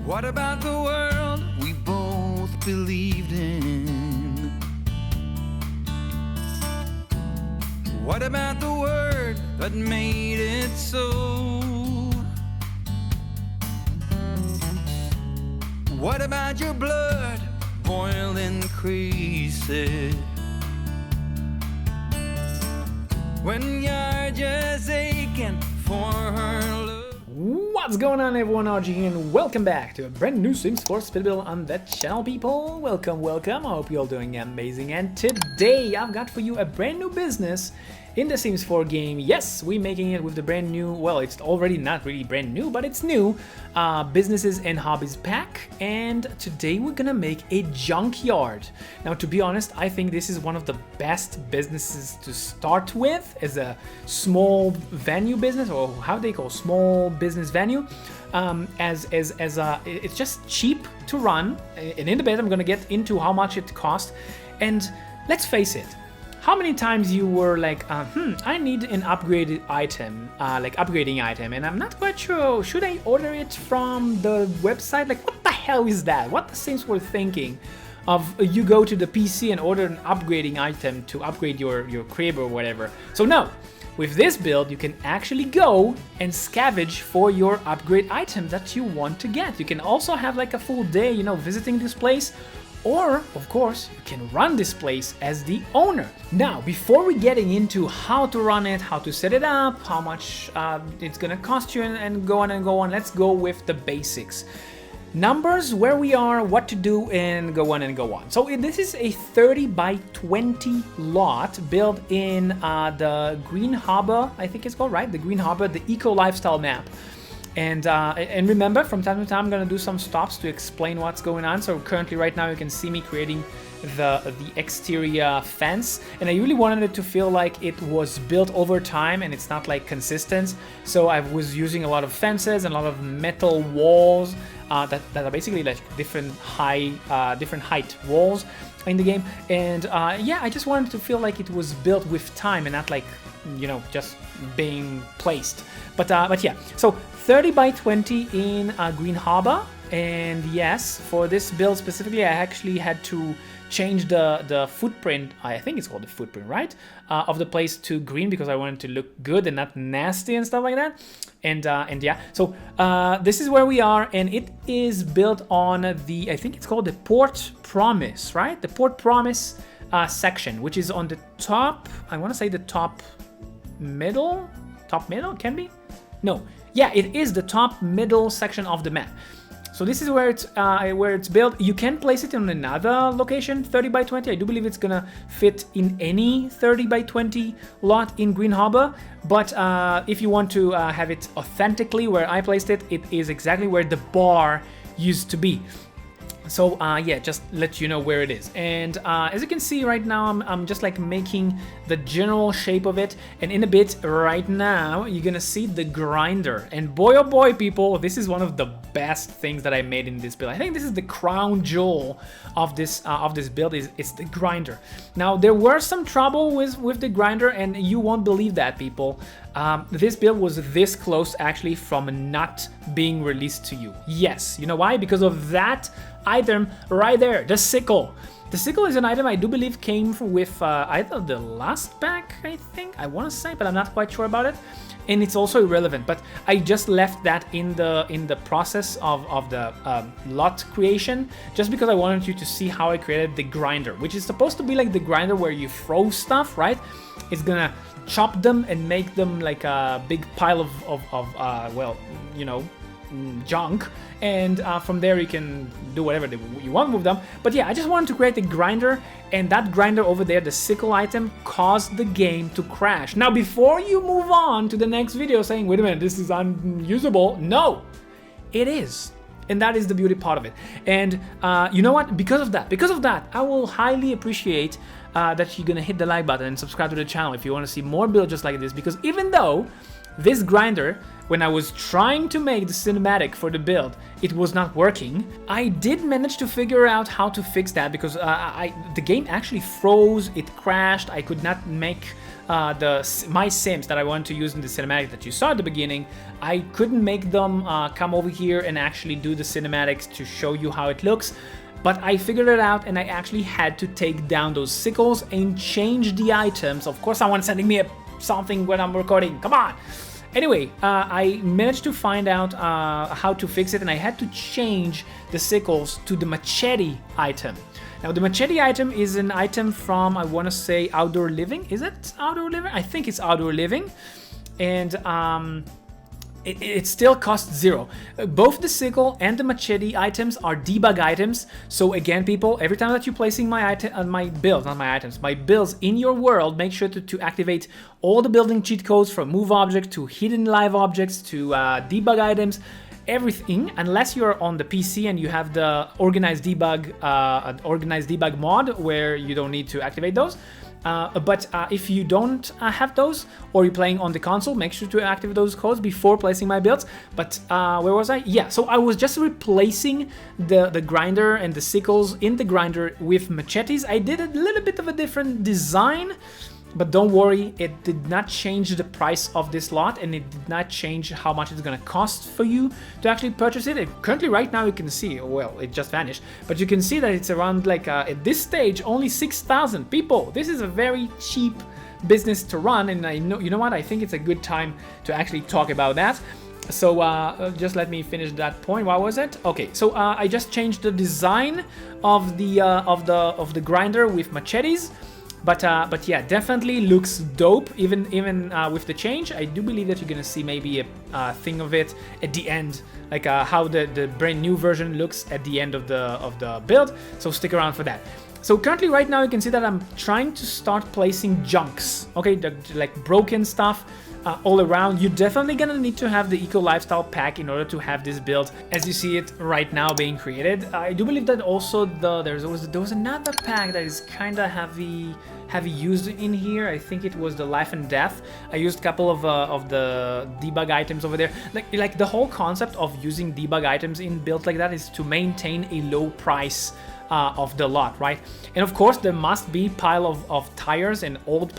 What about the world we both believed in? What about the word that made it so? What about your blood boiling creases? When you're just aching for her love. What's going on, everyone? RG here, and welcome back to a brand new Sims 4 speed build on the channel, people. Welcome, welcome. I hope you're all doing amazing. And today I've got for you a brand new business in the Sims 4 game. Yes, we're making it with the brand new, well, it's already not really brand new, but it's new, businesses and hobbies pack. And today we're gonna make a junkyard. Now, to be honest, I think this is one of the best businesses to start with as a small venue business, or how they call small business venue. It's just cheap to run, and in the bit I'm gonna get into how much it costs. And let's face it, how many times you were like, I need an upgraded item, like upgrading item, and I'm not quite sure, should I order it from the website? Like, what the hell is that? What the Sims were thinking of you go to the PC and order an upgrading item to upgrade your crib or whatever. So no, with this build, you can actually go and scavenge for your upgrade item that you want to get. You can also have like a full day, you know, visiting this place. Or, of course, you can run this place as the owner. Now, before we getting into how to run it, how to set it up, how much it's gonna cost you, and go on, let's go with the basics. Numbers, where we are, what to do, and go on. So this is a 30 by 20 lot built in the Green Harbor, I think it's called, right? The Green Harbor, the Eco Lifestyle map. And remember, from time to time I'm gonna do some stops to explain what's going on. So currently, right now, you can see me creating the exterior fence, and I really wanted it to feel like it was built over time and it's not like consistent. So I was using a lot of fences and a lot of metal walls that are basically like different height walls in the game. And yeah, I just wanted to feel like it was built with time and not like, you know, just being placed. But yeah, so 30 by 20 in Green Harbor. And yes, for this build specifically, I actually had to change the footprint, I think it's called the footprint, right? Of the place to green, because I wanted to look good and not nasty and stuff like that. And yeah, so this is where we are, and it is built on the, I think it's called the Port Promise, right? The Port Promise section, which is on the top, I want to say the top middle, can be? No, yeah, it is the top middle section of the map. So this is where it's built. You can place it in another location, 30 by 20. I do believe it's gonna fit in any 30 by 20 lot in Green Harbor. But if you want to have it authentically where I placed it, it is exactly where the bar used to be. So yeah, just let you know where it is. And as you can see right now, I'm just like making the general shape of it. And in a bit right now, you're gonna see the grinder. And boy, oh boy, people, this is one of the best things that I made in this build. I think this is the crown jewel of this build. It's the grinder. Now, there were some trouble with the grinder, and you won't believe that, people. This build was this close actually from not being released to you. Yes, you know why? Because of that item right there, the sickle. The sickle is an item I do believe came with either the last pack, I think, I want to say, but I'm not quite sure about it. And it's also irrelevant, but I just left that in the process of the lot creation, just because I wanted you to see how I created the grinder, which is supposed to be like the grinder where you throw stuff, right? It's gonna chop them and make them like a big pile of well, you know, junk, and from there you can do whatever you want with them. But yeah, I just wanted to create a grinder, and that grinder over there, the sickle item, caused the game to crash. Now, before you move on to the next video saying, wait a minute, this is unusable, no, it is. And that is the beauty part of it. And you know what? Because of that, I will highly appreciate that you're gonna hit the like button and subscribe to the channel if you want to see more builds just like this. Because even though this grinder, when I was trying to make the cinematic for the build, it was not working, I did manage to figure out how to fix that, because the game actually froze, it crashed, I could not make my sims that I want to use in the cinematic that you saw at the beginning, I couldn't make them come over here and actually do the cinematics to show you how it looks. But I figured it out, and I actually had to take down those sickles and change the items. Of course, someone's sending me something when I'm recording. Come on. Anyway, I managed to find out how to fix it, and I had to change the sickles to the machete item. Now, the machete item is an item from, I want to say, Outdoor Living. Is it Outdoor Living? I think it's Outdoor Living. And it still costs 0. Both the sickle and the machete items are debug items. So again, people, every time that you're placing my builds in your world, make sure to activate all the building cheat codes from move object to hidden live objects to debug items, everything, unless you're on the PC and you have the organized debug mod where you don't need to activate those. But if you don't have those, or you're playing on the console, make sure to activate those codes before placing my builds. But where was I? Yeah, so I was just replacing the grinder and the sickles in the grinder with machetes. I did a little bit of a different design, but don't worry, it did not change the price of this lot, and it did not change how much it's gonna cost for you to actually purchase it. Currently, right now, you can see, well, it just vanished, but you can see that it's around, like, at this stage, only 6,000 people. This is a very cheap business to run, and you know what? I think it's a good time to actually talk about that. So just let me finish that point. What was it? Okay, so I just changed the design of the grinder with machetes. But yeah, definitely looks dope, even with the change. I do believe that you're gonna see maybe a thing of it at the end, like how the brand new version looks at the end of the build. So stick around for that. So currently, right now, you can see that I'm trying to start placing junks. Okay, like broken stuff. All around. You're definitely gonna need to have the Eco Lifestyle pack in order to have this build as you see it right now being created. I do believe that also there was another pack that is kind of heavy used in here. I think it was the Life and Death. I used a couple of the debug items over there. Like the whole concept of using debug items in builds like that is to maintain a low price of the lot, right? And of course, there must be pile of tires and old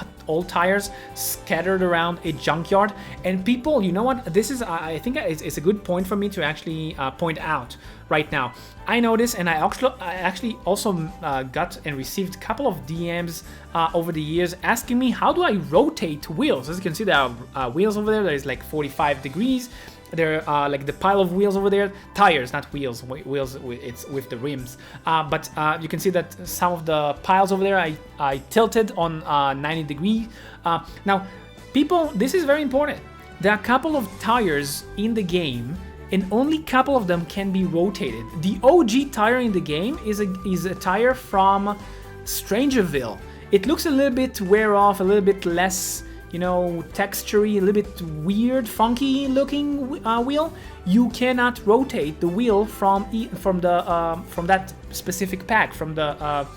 tires scattered around a junkyard. And people, you know what? This is, I think it's a good point for me to actually point out right now. I noticed, and I actually also got and received a couple of DMs over the years asking me, how do I rotate wheels? As you can see, there are wheels over there. There is like 45 degrees. There are like the pile of wheels over there, tires, not wheels. Wheels, it's with the rims. But you can see that some of the piles over there, I tilted on 90 degrees. Now, people, this is very important. There are a couple of tires in the game, and only a couple of them can be rotated. The OG tire in the game is a tire from Strangerville. It looks a little bit wear off, a little bit less, you know, texturey, a little bit weird, funky looking wheel. You cannot rotate the wheel from that specific pack, from the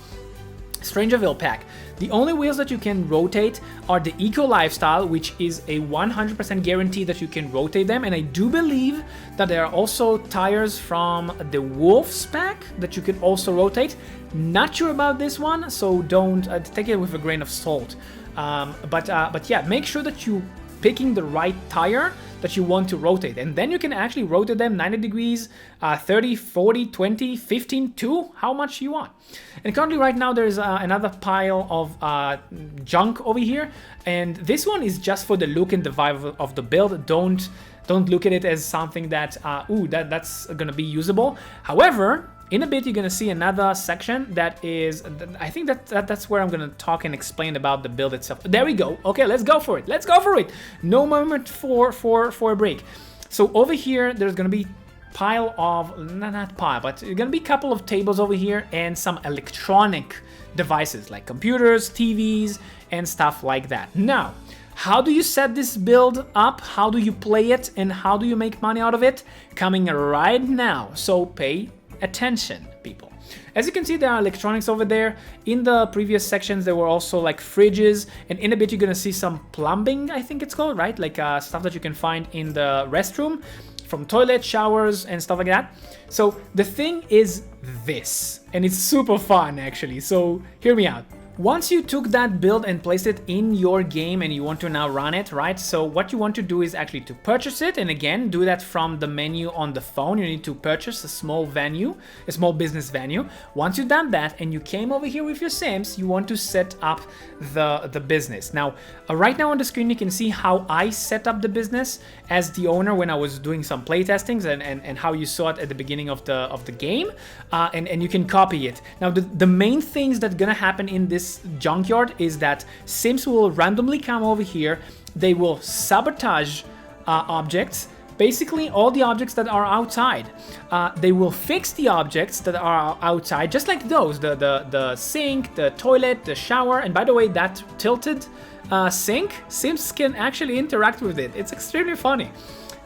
Strangerville pack. The only wheels that you can rotate are the Eco Lifestyle, which is a 100% guarantee that you can rotate them. And I do believe that there are also tires from the Wolf's pack that you can also rotate. Not sure about this one, so don't take it with a grain of salt. But yeah, make sure that you picking the right tire that you want to rotate, and then you can actually rotate them 90 degrees, 30, 40, 20, 15, to how much you want. And currently right now there's another pile of junk over here, and this one is just for the look and the vibe of the build. Don't look at it as something that that's gonna be usable. However, in a bit, you're gonna see another section that is, I think that's where I'm gonna talk and explain about the build itself. There we go. Okay, let's go for it. Let's go for it. No moment for a break. So over here, there's gonna be pile of, not pile, but there's gonna be a couple of tables over here and some electronic devices like computers, TVs, and stuff like that. Now, how do you set this build up? How do you play it? And how do you make money out of it? Coming right now. So pay attention, people. As you can see, there are electronics over there. In the previous sections, there were also like fridges, and in a bit you're gonna see some plumbing, I think it's called, right? Like stuff that you can find in the restroom, from toilet, showers, and stuff like that. So the thing is this, and it's super fun actually, so hear me out. once you took that build and placed it in your game and you want to now run it, right? So what you want to do is actually to purchase it, and again, do that from the menu on the phone. You need to purchase a small venue, a small business venue. Once you've done that and you came over here with your Sims, you want to set up the business. Now, right now on the screen, you can see how I set up the business as the owner when I was doing some play testings and how you saw it at the beginning of the game, and you can copy it. Now, the main things that gonna happen in this junkyard is that Sims will randomly come over here. They will sabotage objects, basically all the objects that are outside. They will fix the objects that are outside, just like those, the sink, the toilet, the shower. And by the way, that tilted sink, Sims can actually interact with it. It's extremely funny.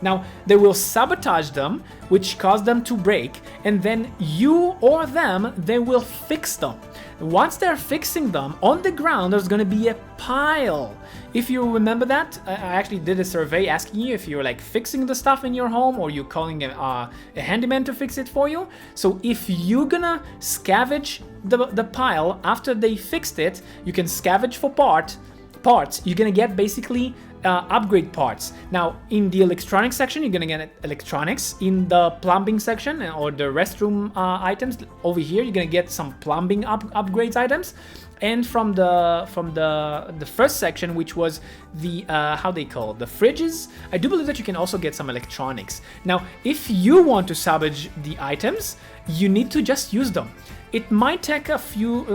Now, they will sabotage them, which cause them to break, and then you or them, they will fix them. Once they're fixing them, on the ground, there's gonna be a pile. If you remember that, I actually did a survey asking you if you're like fixing the stuff in your home or you're calling a handyman to fix it for you. So if you're gonna scavenge the pile after they fixed it, you can scavenge for parts. You're gonna get basically upgrade parts. Now, in the electronics section, you're gonna get electronics. In the plumbing section or the restroom items over here, you're gonna get some plumbing upgrades items. And from the first section, which was the how they call it, the fridges, I do believe that you can also get some electronics. Now, if you want to salvage the items, you need to just use them. It might take a few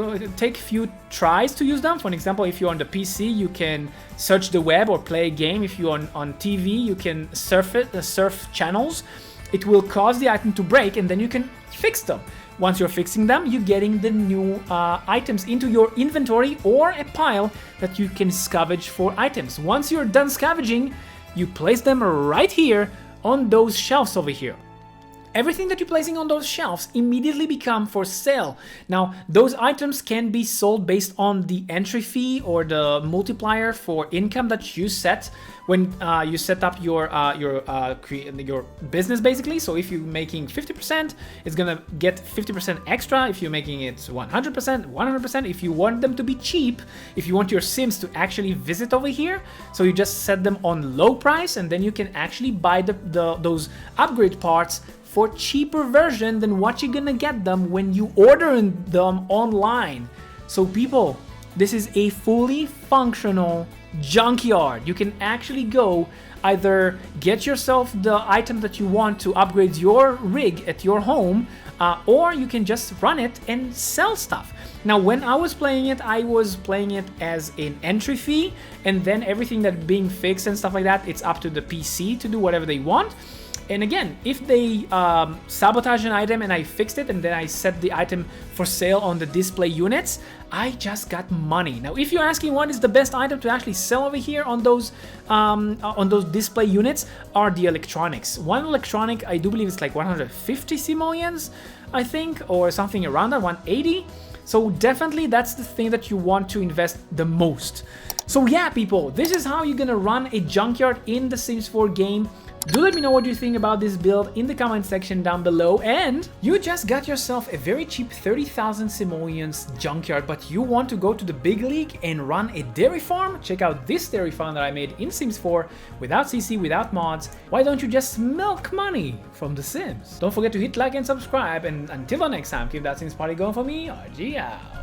tries to use them. For example, if you're on the PC, you can search the web or play a game. If you're on TV, you can surf channels. It will cause the item to break, and then you can fix them. Once you're fixing them, you're getting the new items into your inventory or a pile that you can scavenge for items. Once you're done scavenging, you place them right here on those shelves over here. Everything that you're placing on those shelves immediately become for sale. Now, those items can be sold based on the entry fee or the multiplier for income that you set when you set up your business, basically. So if you're making 50%, it's gonna get 50% extra. If you're making it 100%, 100%. If you want them to be cheap, if you want your Sims to actually visit over here, so you just set them on low price, and then you can actually buy those upgrade parts for cheaper version than what you're gonna get them when you order them online. So people, this is a fully functional junkyard. You can actually go either get yourself the item that you want to upgrade your rig at your home, or you can just run it and sell stuff. Now, when I was playing it as an entry fee, and then everything that being fixed and stuff like that, it's up to the PC to do whatever they want. And again, if they sabotage an item and I fixed it and then I set the item for sale on the display units, I just got money. Now, if you're asking what is the best item to actually sell over here on those display units, are the electronics. One electronic, I do believe it's like 150 simoleons, I think, or something around that, 180. So definitely that's the thing that you want to invest the most. So yeah, people, this is how you're gonna run a junkyard in the Sims 4 game. Do let me know what you think about this build in the comment section down below. And you just got yourself a very cheap 30,000 simoleons junkyard, but you want to go to the big league and run a dairy farm? Check out this dairy farm that I made in Sims 4 without CC, without mods. Why don't you just milk money from the Sims? Don't forget to hit like and subscribe, and until the next time, keep that Sims party going for me. RG out.